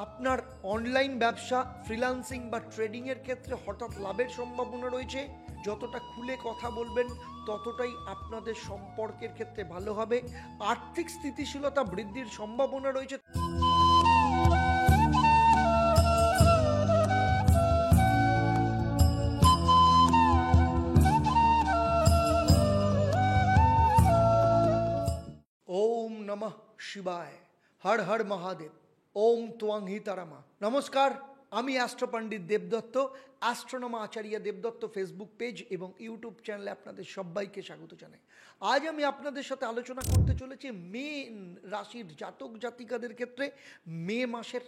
আপনার অনলাইন ব্যবসা, ফ্রিল্যান্সিং বা ট্রেডিংয়ের ক্ষেত্রে হঠাৎ লাভের সম্ভাবনা রয়েছে। যতটা খুলে কথা বলবেন ততটাই আপনাদের সম্পর্কের ক্ষেত্রে ভালো হবে। আর্থিক স্থিতিশীলতা বৃদ্ধির সম্ভাবনা রয়েছে। ওম নমঃ শিবায়, হর হর মহাদেব, ওম ত্বং হি তারামা। নমস্কার, আমি অ্যাস্ট্রো পণ্ডিত দেবদত্ত, অ্যাস্ট্রোনমা আচার্য দেবদত্ত ফেসবুক পেজ এবং ইউটিউব চ্যানেলে আপনাদের সবাইকে স্বাগত জানাই। আজ আমি আপনাদের সাথে আলোচনা করতে চলেছি মে রাশির জাতক জাতিকাদের ক্ষেত্রে মে মাসের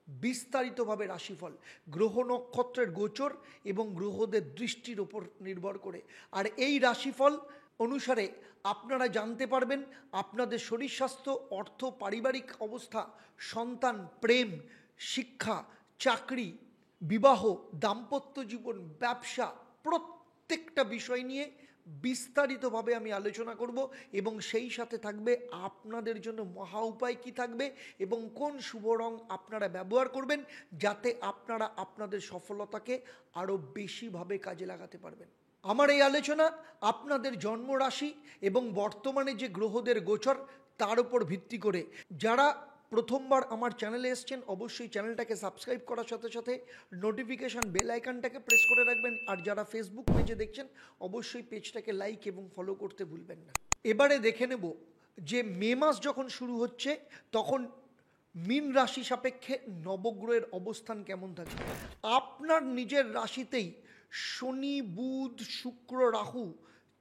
বিস্তারিতভাবে রাশিফল, গ্রহ নক্ষত্রের গোচর এবং গ্রহদের দৃষ্টির ওপর নির্ভর করে। আর এই রাশিফল অনুসারে আপনারা জানতে পারবেন আপনাদের শরীর স্বাস্থ্য, অর্থ, পারিবারিক অবস্থা, সন্তান, প্রেম, শিক্ষা, চাকরি, বিবাহ, দাম্পত্য জীবন, ব্যবসা, প্রত্যেকটা বিষয় নিয়ে বিস্তারিতভাবে আমি আলোচনা করব এবং সেই সাথে থাকবে আপনাদের জন্য মহা উপায় কী থাকবে এবং কোন শুভ রং আপনারা ব্যবহার করবেন যাতে আপনারা আপনাদের সফলতাকে আরও বেশিভাবে কাজে লাগাতে পারবেন। আমার এই আলোচনা আপনাদের জন্মরাশি এবং বর্তমানে যে গ্রহদের গোচর তার উপর ভিত্তি করে। যারা প্রথমবার আমার চ্যানেলে এসছেন অবশ্যই চ্যানেলটাকে সাবস্ক্রাইব করার সাথে সাথে নোটিফিকেশান বেল আইকনটাকে প্রেস করে রাখবেন। আর যারা ফেসবুক পেজে দেখছেন অবশ্যই পেজটাকে লাইক এবং ফলো করতে ভুলবেন না। এবারে দেখে নেব যে মে মাস যখন শুরু হচ্ছে তখন মীন রাশি সাপেক্ষে নবগ্রহের অবস্থান কেমন থাকে। আপনার নিজের রাশিতেই শনি, বুধ, শুক্র, রাহু,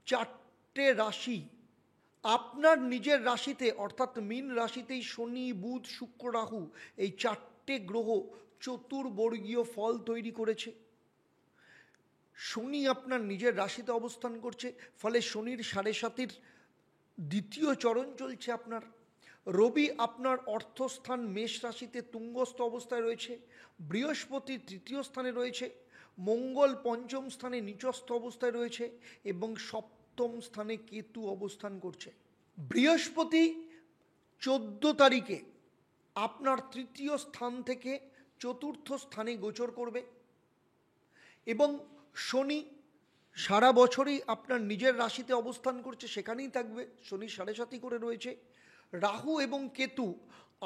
চারটে রাশি আপনার নিজের রাশিতে অর্থাৎ মীন রাশিতেই শনি, বুধ, শুক্র, রাহু এই চারটে গ্রহ চতুর্বর্গীয় ফল তৈরি করেছে। শনি আপনার নিজের রাশিতে অবস্থান করছে, ফলে শনির 7.5 দ্বিতীয় চরণ চলছে আপনার। রবি আপনার অর্থস্থান মেষ রাশিতে তুঙ্গস্থ অবস্থায় রয়েছে, বৃহস্পতি তৃতীয় স্থানে রয়েছে, মঙ্গল পঞ্চম স্থানে নিচস্থ অবস্থায় রয়েছে এবং সপ্তম স্থানে কেতু অবস্থান করছে। বৃহস্পতি 14 তারিখে আপনার তৃতীয় স্থান থেকে চতুর্থ স্থানে গোচর করবে এবং শনি সারা বছরই আপনার নিজের রাশিতে অবস্থান করছে, সেখানেই থাকবে, শনি 7.5 করে রয়েছে। রাহু এবং কেতু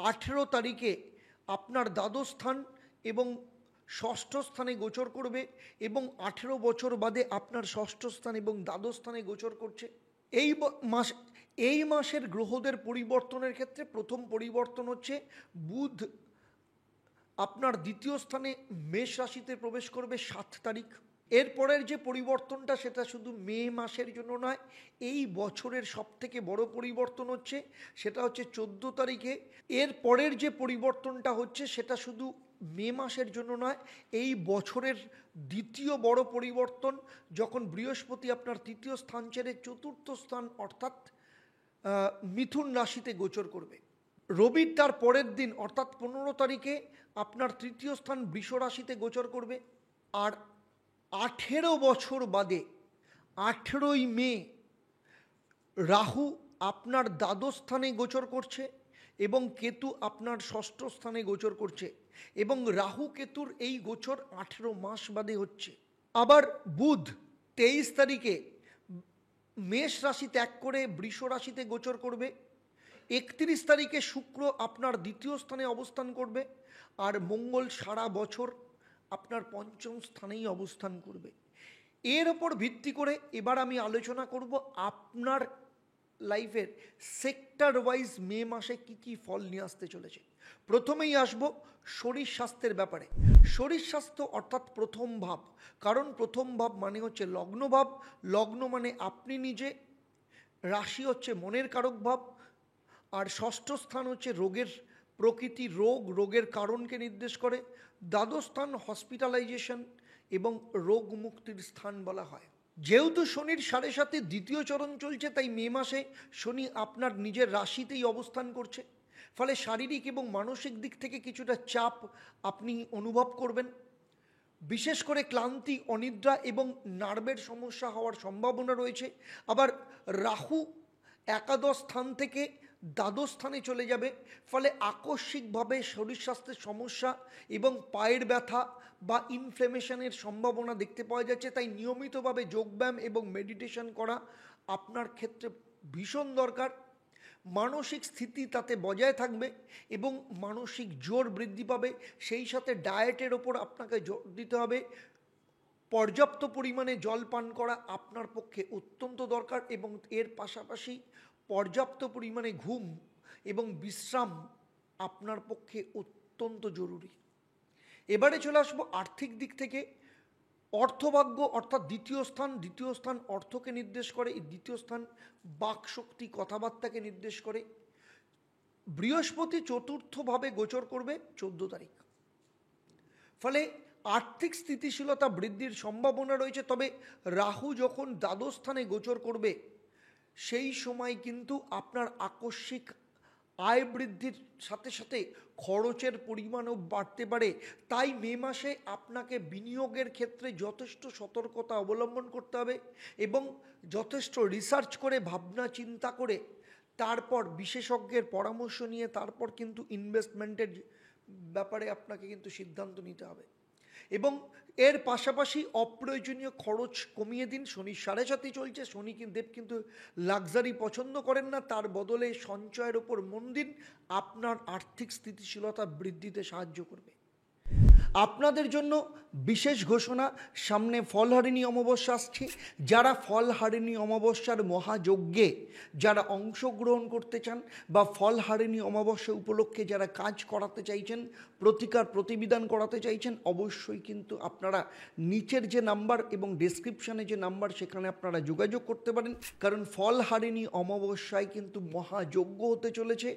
18 তারিখে আপনার দ্বাদশ স্থান এবং ষষ্ঠ স্থানে গোচর করবে এবং 18 বছর বাদে আপনার ষষ্ঠ স্থান এবং দ্বাদশ স্থানে গোচর করছে। এই মাসের গ্রহদের পরিবর্তনের ক্ষেত্রে প্রথম পরিবর্তন হচ্ছে বুধ আপনার দ্বিতীয় স্থানে মেষ রাশিতে প্রবেশ করবে 7 তারিখ। এরপরের যে পরিবর্তনটা সেটা শুধু মে মাসের জন্য নয়, এই বছরের সবথেকে বড় পরিবর্তন হচ্ছে সেটা হচ্ছে 14 তারিখে। এর পরের যে পরিবর্তনটা হচ্ছে সেটা শুধু মে মাসের জন্য নয়, এই বছরের দ্বিতীয় বড় পরিবর্তন যখন বৃহস্পতি আপনার তৃতীয় স্থান ছেড়ে চতুর্থ স্থান অর্থাৎ মিথুন রাশিতে গোচর করবে। রবির তার পরের দিন অর্থাৎ 15 তারিখে আপনার তৃতীয় স্থান বৃষ রাশিতে গোচর করবে। আর 18 বছর বাদে 18ই মে রাহু আপনার দ্বাদশ স্থানে গোচর করছে এবং কেতু আপনার ষষ্ঠ স্থানে গোচর করছে এবং রাহু কেতুর এই গোচর 18 মাস বাদে হচ্ছে। আবার বুধ 23 তারিখে মেষ রাশি ত্যাগ করে বৃষ রাশিতে গোচর করবে। 31 তারিখে শুক্র আপনার দ্বিতীয় স্থানে অবস্থান করবে আর মঙ্গল সারা বছর আপনার পঞ্চম স্থানেই অবস্থান করবে। এর ওপর ভিত্তি করে এবার আমি আলোচনা করব আপনার লাইফের সেক্টর ওয়াইজ মে মাসে কি কি ফল নিয়ে আসতে চলেছে। প্রথমেই আসব শরীর স্বাস্থ্যের ব্যাপারে। শরীর স্বাস্থ্য অর্থাৎ প্রথম ভাব, কারণ প্রথম ভাব মানে হচ্ছে লগ্ন ভাব, লগ্ন মানে আপনি নিজে, রাশি হচ্ছে মনের কারক ভাব, আর ষষ্ঠ স্থান হচ্ছে রোগের প্রকৃতি, রোগের কারণকে নির্দেশ করে। দ্বাদশ স্থান হসপিটালাইজেশন এবং রোগ মুক্তির স্থান বলা হয়। যেহেতু শনির 7.5 দ্বিতীয় চরণ চলছে তাই মে মাসে শনি আপনার নিজের রাশিতেই অবস্থান করছে, ফলে শারীরিক এবং মানসিক দিক থেকে কিছুটা চাপ আপনি অনুভব করবেন। বিশেষ করে ক্লান্তি, অনিদ্রা এবং নার্ভের সমস্যা হওয়ার সম্ভাবনা রয়েছে। আবার রাহু একাদশ স্থান থেকে দ্বাদশ স্থানে চলে যাবে, ফলে আকস্মিকভাবে শরীর স্বাস্থ্যের সমস্যা এবং পায়ের ব্যথা বা ইনফ্লেমেশনের সম্ভাবনা দেখতে পাওয়া যাচ্ছে। তাই নিয়মিতভাবে যোগব্যায়াম এবং মেডিটেশন করা আপনার ক্ষেত্রে ভীষণ দরকার। মানসিক স্থিতি তাতে বজায় থাকবে এবং মানসিক জোর বৃদ্ধি পাবে। সেই সাথে ডায়েটের ওপর আপনাকে জোর দিতে হবে। পর্যাপ্ত পরিমাণে জল পান করা আপনার পক্ষে অত্যন্ত দরকার এবং এর পাশাপাশি পর্যাপ্ত পরিমাণে ঘুম এবং বিশ্রাম আপনার পক্ষে অত্যন্ত জরুরি। এবারে চলে আসবো আর্থিক দিক থেকে। অর্থভাগ্য অর্থাৎ দ্বিতীয় স্থান অর্থকে নির্দেশ করে। এই দ্বিতীয় স্থান বাকশক্তি, কথাবার্তাকে নির্দেশ করে। বৃহস্পতি চতুর্থভাবে গোচর করবে 14 তারিখ, ফলে আর্থিক স্থিতিশীলতা বৃদ্ধির সম্ভাবনা রয়েছে। তবে রাহু যখন দ্বাদশ স্থানে গোচর করবে সেই সময় কিন্তু আপনার আকস্মিক আয় বৃদ্ধির সাথে সাথে খরচের পরিমাণও বাড়তে পারে। তাই মে মাসে আপনাকে বিনিয়োগের ক্ষেত্রে যথেষ্ট সতর্কতা অবলম্বন করতে হবে এবং যথেষ্ট রিসার্চ করে, ভাবনা চিন্তা করে, তারপর বিশেষজ্ঞের পরামর্শ নিয়ে তারপর কিন্তু ইনভেস্টমেন্টের ব্যাপারে আপনাকে কিন্তু সিদ্ধান্ত নিতে হবে। এবং এর পাশাপাশি অপ্রয়োজনীয় খরচ কমিয়ে দিন। শনি 7.5 চলছে, শনি দেব কিন্তু লাক্সারি পছন্দ করেন না, তার বদলে সঞ্চয়ের ওপর মন দিন, আপনার আর্থিক স্থিতিশীলতা বৃদ্ধিতে সাহায্য করবে। আপনাদের জন্য বিশেষ ঘোষণা, সামনে ফলহারিণী অমাবস্যা আসছে। যারা ফলহারিণী অমাবস্যার মহাযজ্ঞে যারা অংশগ্রহণ করতে চান বা ফলহারিণী অমাবস্যা উপলক্ষে যারা কাজ করাতে চাইছেন, প্রতিকার প্রতিবিধান করাতে চাইছেন, অবশ্যই কিন্তু আপনারা নিচের যে নাম্বার এবং ডেসক্রিপশানে যে নাম্বার সেখানে আপনারা যোগাযোগ করতে পারেন। কারণ ফলহারিণী অমাবস্যায় কিন্তু মহাযজ্ঞ হতে চলেছে।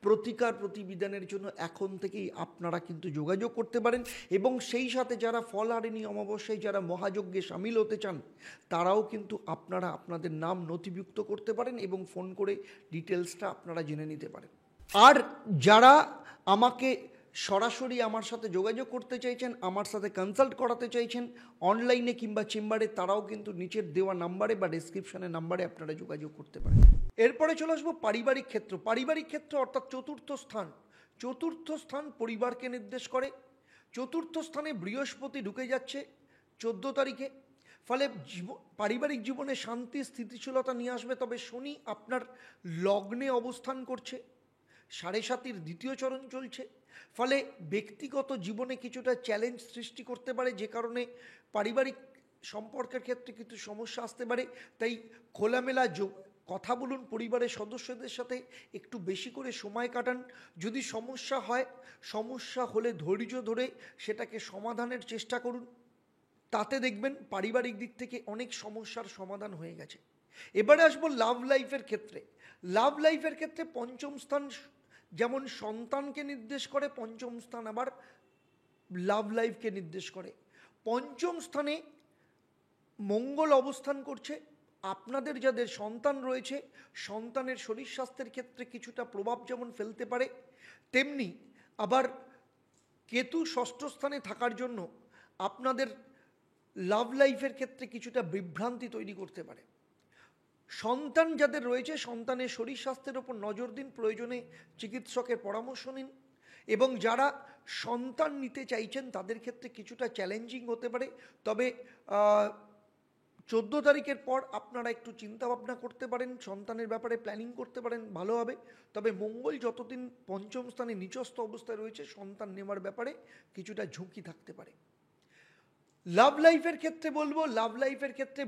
প্রতিকার প্রতিবিধানের জন্য এখন থেকেই আপনারা কিন্তু যোগাযোগ করতে পারেন। এবং সেই সাথে যারা ফলহারিণী অমাবস্যায় যারা মহাযজ্ঞে সামিল হতে চান তারাও কিন্তু আপনারা আপনাদের নাম নথিভুক্ত করতে পারেন এবং ফোন করে ডিটেলসটা আপনারা জেনে নিতে পারেন। আর যারা আমাকে সরাসরি আমার সাথে যোগাযোগ করতে চাইছেন, আমার সাথে কনসাল্ট করাতে চাইছেন অনলাইনে কিংবা চেম্বারে, তারাও কিন্তু নিচের দেওয়া নাম্বারে বা ডেসক্রিপশনের নাম্বারে আপনারা যোগাযোগ করতে পারেন। এরপরে চলে আসবো পারিবারিক ক্ষেত্র। পারিবারিক ক্ষেত্র অর্থাৎ চতুর্থ স্থান পরিবারকে নির্দেশ করে। চতুর্থ স্থানে বৃহস্পতি ঢুকে যাচ্ছে 14 তারিখে, ফলে পারিবারিক জীবনে শান্তি স্থিতিশীলতা নিয়ে আসবে। তবে শনি আপনার লগ্নে অবস্থান করছে, 7.5 দ্বিতীয় চরণ চলছে, ফলে ব্যক্তিগত জীবনে কিছুটা চ্যালেঞ্জ সৃষ্টি করতে পারে, যে কারণে পারিবারিক সম্পর্কের ক্ষেত্রে কিছু সমস্যা আসতে পারে। তাই খোলামেলা কথা বলুন, পরিবারের সদস্যদের সাথে একটু বেশি করে সময় কাটান। যদি সমস্যা হলে ধৈর্য ধরে সেটাকে সমাধানের চেষ্টা করুন, তাতে দেখবেন পারিবারিক দিক থেকে অনেক সমস্যার সমাধান হয়ে গেছে। এবারে আসবো লাভ লাইফের ক্ষেত্রে। লাভ লাইফের ক্ষেত্রে পঞ্চম স্থান যেমন সন্তানকে নির্দেশ করে, পঞ্চম স্থান আবার লাভ লাইফকে নির্দেশ করে। পঞ্চম স্থানে মঙ্গল অবস্থান করছে। আপনাদের যাদের সন্তান রয়েছে, সন্তানের শরীর স্বাস্থ্যের ক্ষেত্রে কিছুটা প্রভাব যেমন ফেলতে পারে, তেমনি আবার কেতু ষষ্ঠ স্থানে থাকার জন্য আপনাদের লাভ লাইফের ক্ষেত্রে কিছুটা বিভ্রান্তি তৈরি করতে পারে। সন্তান যাদের রয়েছে, সন্তানের শরীর স্বাস্থ্যের ওপর নজর দিন, প্রয়োজনে চিকিৎসকের পরামর্শ নিন। এবং যারা সন্তান নিতে চাইছেন তাদের ক্ষেত্রে কিছুটা চ্যালেঞ্জিং হতে পারে। তবে 14 তারিখের পর আপনারা একটু চিন্তা ভাবনা করতে পারেন, সন্তানের ব্যাপারে প্ল্যানিং করতে পারেন, ভালো হবে। তবে মঙ্গল যতদিন পঞ্চম স্থানে নিচস্থ অবস্থায় রয়েছে, সন্তান নেওয়ার ব্যাপারে কিছুটা ঝুঁকি থাকতে পারে। লাভ লাইফের ক্ষেত্রে বলবো, লাভ লাইফের ক্ষেত্রে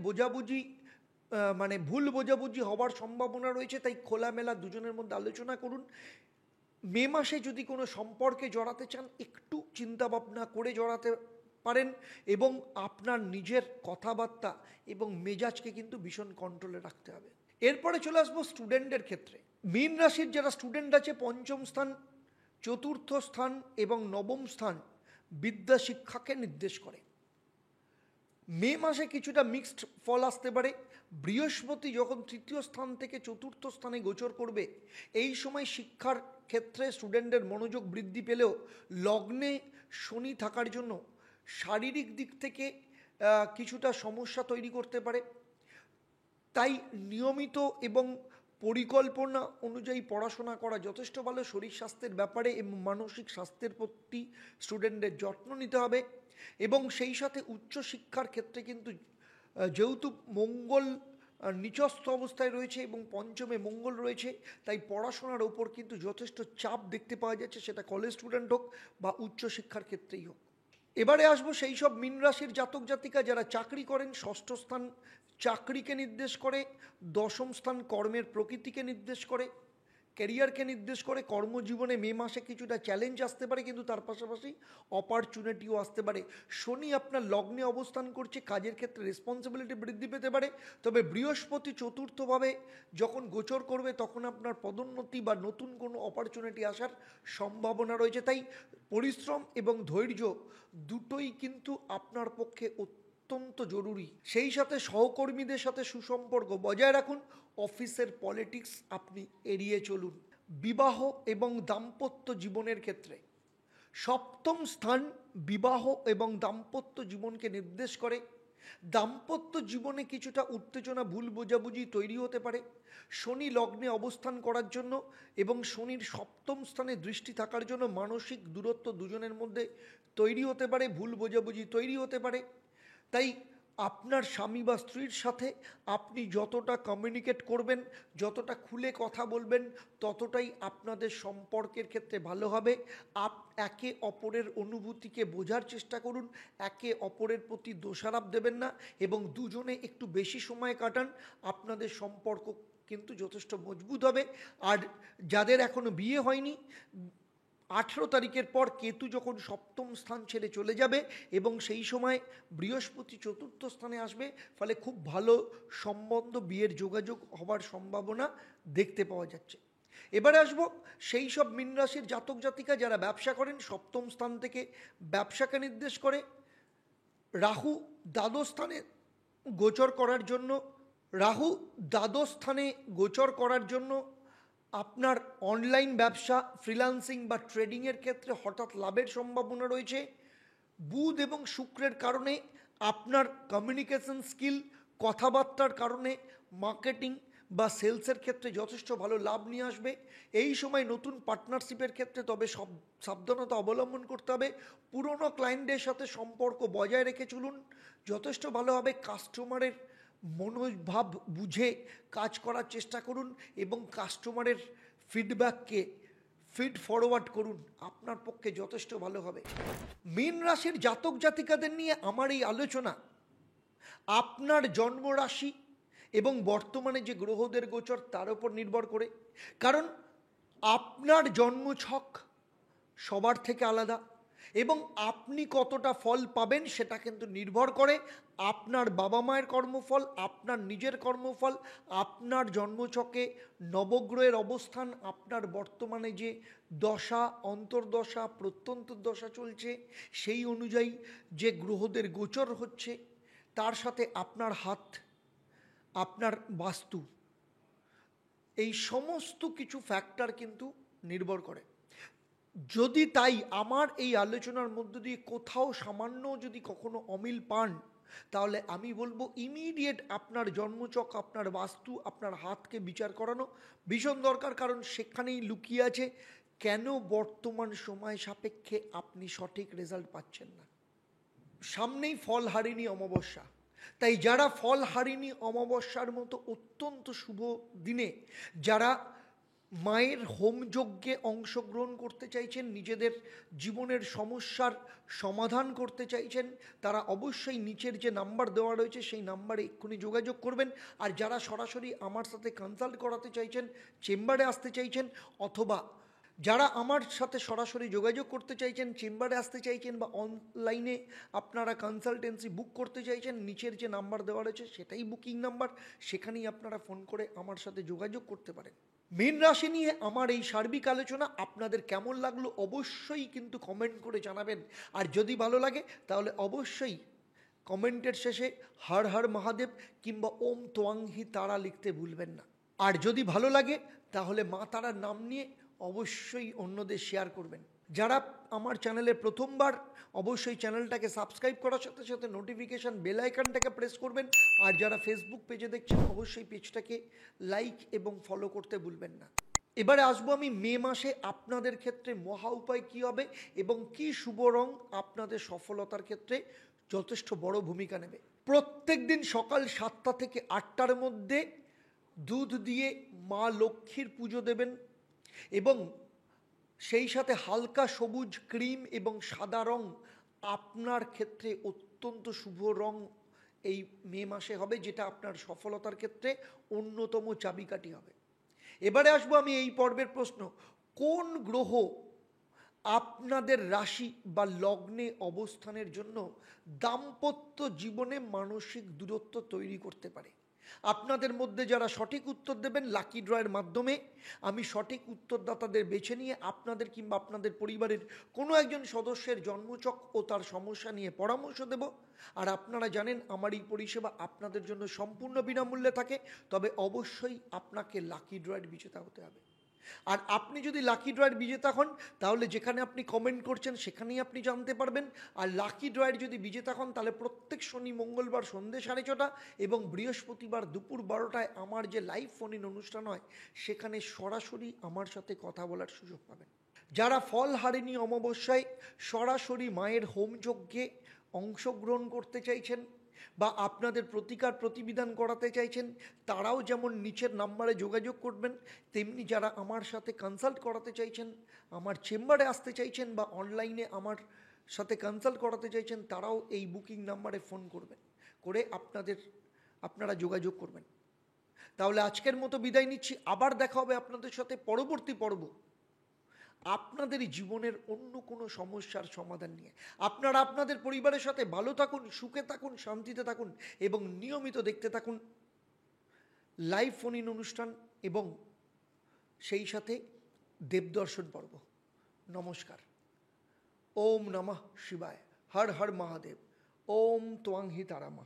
ভুল বোঝাবুঝি হওয়ার সম্ভাবনা রয়েছে। তাই খোলামেলা দুজনের মধ্যে আলোচনা করুন। মে মাসে যদি কোনো সম্পর্কে জড়াতে চান, একটু চিন্তা ভাবনা করে জড়াতে পারেন এবং আপনার নিজের কথাবার্তা এবং মেজাজকে কিন্তু ভীষণ কন্ট্রোলে রাখতে হবে। এরপরে চলে আসবো স্টুডেন্টের ক্ষেত্রে। মীন রাশির যারা স্টুডেন্ট আছে, পঞ্চম স্থান, চতুর্থ স্থান এবং নবম স্থান বিদ্যা শিক্ষাকে নির্দেশ করে। মে মাসে কিছুটা মিক্সড ফল আসতে পারে। বৃহস্পতি যখন তৃতীয় স্থান থেকে চতুর্থ স্থানে গোচর করবে, এই সময় শিক্ষার ক্ষেত্রে স্টুডেন্টের মনোযোগ বৃদ্ধি পেলেও লগ্নে শনি থাকার জন্য শারীরিক দিক থেকে কিছুটা সমস্যা তৈরি করতে পারে। তাই নিয়মিত এবং পরিকল্পনা অনুযায়ী পড়াশোনা করা যথেষ্ট ভালো। শরীর স্বাস্থ্যের ব্যাপারে এবং মানসিক স্বাস্থ্যের প্রতি স্টুডেন্টদের যত্ন নিতে হবে। এবং সেই সাথে উচ্চশিক্ষার ক্ষেত্রে কিন্তু যেহেতু মঙ্গল নিচস্থ অবস্থায় রয়েছে এবং পঞ্চমে মঙ্গল রয়েছে, তাই পড়াশোনার ওপর কিন্তু যথেষ্ট চাপ দেখতে পাওয়া যাচ্ছে, সেটা কলেজ স্টুডেন্ট হোক বা উচ্চশিক্ষার ক্ষেত্রেই হোক। এবারে আসবো সেই সব মীন রাশির জাতক জাতিকা যারা চাকরি করেন। ষষ্ঠ স্থান চাকরিকে নির্দেশ করে, দশম স্থান কর্মের প্রকৃতিকে নির্দেশ করে, ক্যারিয়ারকে নির্দেশ করে। কর্মজীবনে মে মাসে কিছুটা চ্যালেঞ্জ আসতে পারে, কিন্তু তার পাশাপাশি অপরচুনিটিও আসতে পারে। শনি আপনার লগ্নে অবস্থান করছে, কাজের ক্ষেত্রে রেসপন্সিবিলিটি বৃদ্ধি পেতে পারে। তবে বৃহস্পতি চতুর্থভাবে যখন গোচর করবে তখন আপনার পদোন্নতি বা নতুন কোনো অপরচুনিটি আসার সম্ভাবনা রয়েছে। তাই পরিশ্রম এবং ধৈর্য দুটোই কিন্তু আপনার পক্ষে অত্যন্ত জরুরি। সেই সাথে সহকর্মীদের সাথে সুসম্পর্ক বজায় রাখুন। অফিসের পলিটিক্স আপনি এড়িয়ে চলুন। বিবাহ এবং দাম্পত্য জীবনের ক্ষেত্রে সপ্তম স্থান বিবাহ এবং দাম্পত্য জীবনকে নির্দেশ করে। দাম্পত্য জীবনে কিছুটা উত্তেজনা, ভুল বোঝাবুঝি তৈরি হতে পারে। শনি লগ্নে অবস্থান করার জন্য এবং শনির সপ্তম স্থানে দৃষ্টি থাকার জন্য মানসিক দূরত্ব দুজনের মধ্যে তৈরি হতে পারে, ভুল বোঝাবুঝি তৈরি হতে পারে। তাই আপনার স্বামী বা স্ত্রীর সাথে আপনি যতটা কমিউনিকেট করবেন, যতটা খুলে কথা বলবেন, ততটাই আপনাদের সম্পর্কের ক্ষেত্রে ভালো হবে। একে অপরের অনুভূতিকে বোঝার চেষ্টা করুন, একে অপরের প্রতি দোষারোপ দেবেন না এবং দুজনে একটু বেশি সময় কাটান। আপনাদের সম্পর্ক কিন্তু যথেষ্ট মজবুত হবে। আর যাদের এখনো বিয়ে হয়নি, 18 তারিখের পর কেতু যখন সপ্তম স্থান ছেড়ে চলে যাবে এবং সেই সময় বৃহস্পতি চতুর্থ স্থানে আসবে, ফলে খুব ভালো সম্বন্ধ, বিয়ের যোগাযোগ হবার সম্ভাবনা দেখতে পাওয়া যাচ্ছে। এবারে আসবো সেই সব মীন রাশির জাতক জাতিকা যারা ব্যবসা করেন। সপ্তম স্থান থেকে ব্যবসাকে নির্দেশ করে। রাহু দ্বাদশ স্থানে গোচর করার জন্য আপনার অনলাইন ব্যবসা, ফ্রিল্যান্সিং বা ট্রেডিংয়ের ক্ষেত্রে হঠাৎ লাভের সম্ভাবনা রয়েছে। বুধ এবং শুক্রের কারণে আপনার কমিউনিকেশন স্কিল, কথাবার্তার কারণে মার্কেটিং বা সেলসের ক্ষেত্রে যথেষ্ট ভালো লাভ নিয়ে আসবে। এই সময় নতুন পার্টনারশিপের ক্ষেত্রে তবে সাবধানতা অবলম্বন করতে হবে। পুরনো ক্লায়েন্টদের সাথে সম্পর্ক বজায় রেখে চলুন, যথেষ্ট ভালো হবে। কাস্টমারের মনোভাব বুঝে কাজ করার চেষ্টা করুন এবং কাস্টমারের ফিডব্যাককে ফিড ফরওয়ার্ড করুন, আপনার পক্ষে যথেষ্ট ভালো হবে। মীন রাশির জাতক জাতিকাদের নিয়ে আমার এই আলোচনা আপনার জন্মরাশি এবং বর্তমানে যে গ্রহদের গোচর তার উপর নির্ভর করে। কারণ আপনার জন্মছক সবার থেকে আলাদা এবং আপনি কতটা ফল পাবেন সেটা কিন্তু নির্ভর করে আপনার বাবা মায়ের কর্মফল, আপনার নিজের কর্মফল, আপনার জন্মছকে নবগ্রহের অবস্থান, আপনার বর্তমানে যে দশা, অন্তর্দশা, প্রত্যন্তর্দশা চলছে, সেই অনুযায়ী যে গ্রহদের গোচর হচ্ছে, তার সাথে আপনার হাত, আপনার বাস্তু, এই সমস্ত কিছু ফ্যাক্টর কিন্তু নির্ভর করে। যদি তাই আমার এই আলোচনার মধ্য দিয়ে কোথাও সামান্য যদি কখনো অমিল পান, তাহলে আমি বলবো ইমিডিয়েট আপনার জন্মচক, আপনার বাস্তু, আপনার হাতকে বিচার করানো ভীষণ দরকার। কারণ সেখানেই লুকিয়ে আছে কেন বর্তমান সময় সাপেক্ষে আপনি সঠিক রেজাল্ট পাচ্ছেন না। সামনেই ফলহারিণী অমাবস্যা, তাই যারা ফলহারিণী অমাবস্যার মতো অত্যন্ত শুভ দিনে যারা মায়ের হোমযজ্ঞে অংশগ্রহণ করতে চাইছেন, নিজেদের জীবনের সমস্যার সমাধান করতে চাইছেন, তারা অবশ্যই নিচের যে নাম্বার দেওয়া রয়েছে সেই নাম্বারে এক্ষুনি যোগাযোগ করবেন। আর যারা সরাসরি আমার সাথে কনসাল্ট করাতে চাইছেন, চেম্বারে আসতে চাইছেন, অথবা যারা আমার সাথে সরাসরি যোগাযোগ করতে চাইছেন, চেম্বারে আসতে চাইছেন বা অনলাইনে আপনারা কনসালটেন্সি বুক করতে চাইছেন, নিচের যে নাম্বার দেওয়া রয়েছে সেটাই বুকিং নাম্বার, সেখানেই আপনারা ফোন করে আমার সাথে যোগাযোগ করতে পারেন। মীন রাশি নিয়ে আমার এই সার্বিক আলোচনা আপনাদের কেমন লাগলো অবশ্যই কিন্তু কমেন্ট করে জানাবেন। আর যদি ভালো লাগে তাহলে অবশ্যই কমেন্টের শেষে হর হর মহাদেব কিংবা ওম তোয়াংহি তারা লিখতে ভুলবেন না। আর যদি ভালো লাগে তাহলে মা তারার নাম নিয়ে অবশ্যই অন্যদের শেয়ার করবেন। যারা আমার চ্যানেলে প্রথমবার, অবশ্যই চ্যানেলটাকে সাবস্ক্রাইব করার সাথে সাথে নোটিফিকেশান বেল আইকনটাকে প্রেস করবেন। আর যারা ফেসবুক পেজে দেখছেন অবশ্যই পেজটাকে লাইক এবং ফলো করতে ভুলবেন না। এবারে আসবো আমি মে মাসে আপনাদের ক্ষেত্রে মহা উপায় কী হবে এবং কী শুভ রং আপনাদের সফলতার ক্ষেত্রে যথেষ্ট বড় ভূমিকা নেবে। প্রত্যেক দিন সকাল 7টা থেকে 8টার মধ্যে দুধ দিয়ে মা লক্ষ্মীর পুজো দেবেন এবং সেই সাথে হালকা সবুজ ক্রিম এবং সাদা রং আপনার ক্ষেত্রে অত্যন্ত শুভ রং এই মে মাসে হবে, যেটা আপনার সফলতার ক্ষেত্রে অন্যতম চাবিকাঠি হবে। এবারে আসবো আমি এই পর্বের প্রশ্ন, কোন গ্রহ আপনাদের রাশি বা লগ্নে অবস্থানের জন্য দাম্পত্য জীবনে মানসিক দূরত্ব তৈরি করতে পারে। আপনাদের মধ্যে যারা সঠিক উত্তর দেবেন লাকি ড্রয়ের মাধ্যমে আমি সঠিক উত্তরদাতাদের বেছে নিয়ে আপনাদের কিংবা আপনাদের পরিবারের কোনো একজন সদস্যের জন্মছক ও তার সমস্যা নিয়ে পরামর্শ দেব। আর আপনারা জানেন আমার এই পরিষেবা আপনাদের জন্য সম্পূর্ণ বিনামূল্যে থাকে, তবে অবশ্যই আপনাকে লাকি ড্রয়ের বিজেতা হতে হবে। আর আপনি যদি লাকি ড্রয়ের বিজেতা হন তাহলে যেখানে আপনি কমেন্ট করছেন সেখানেই আপনি জানতে পারবেন। আর লাকি ড্রয়ের যদি বিজেতা হন তাহলে প্রত্যেক শনি মঙ্গলবার সন্ধ্যে 6:30 এবং বৃহস্পতিবার দুপুর 12টায় আমার যে লাইভ ফোন ইন অনুষ্ঠান হয় সেখানে সরাসরি আমার সাথে কথা বলার সুযোগ পাবেন। যারা ফলহারিণী অমাবস্যায় সরাসরি মায়ের হোমযজ্ঞে অংশগ্রহণ করতে চাইছেন বা আপনাদের প্রতিকার প্রতিবিধান করাতে চাইছেন তারাও যেমন নিচের নাম্বারে যোগাযোগ করবেন, তেমনি যারা আমার সাথে কনসাল্ট করাতে চাইছেন, আমার চেম্বারে আসতে চাইছেন বা অনলাইনে আমার সাথে কনসাল্ট করাতে চাইছেন তারাও এই বুকিং নাম্বারে ফোন করবেন, করে আপনারা যোগাযোগ করবেন। তাহলে আজকের মতো বিদায় নিচ্ছি, আবার দেখা হবে আপনাদের সাথে পরবর্তী পর্ব আপনাদের জীবনের অন্য কোনো সমস্যার সমাধান নিয়ে। আপনারা আপনাদের পরিবারের সাথে ভালো থাকুন, সুখে থাকুন, শান্তিতে থাকুন এবং নিয়মিত দেখতে থাকুন লাইভ ফোন ইন অনুষ্ঠান এবং সেই সাথে দেবদর্শন পর্ব। নমস্কার। ওম নমঃ শিবায়। হর হর মহাদেব। ওম ত্বং হি তারামা।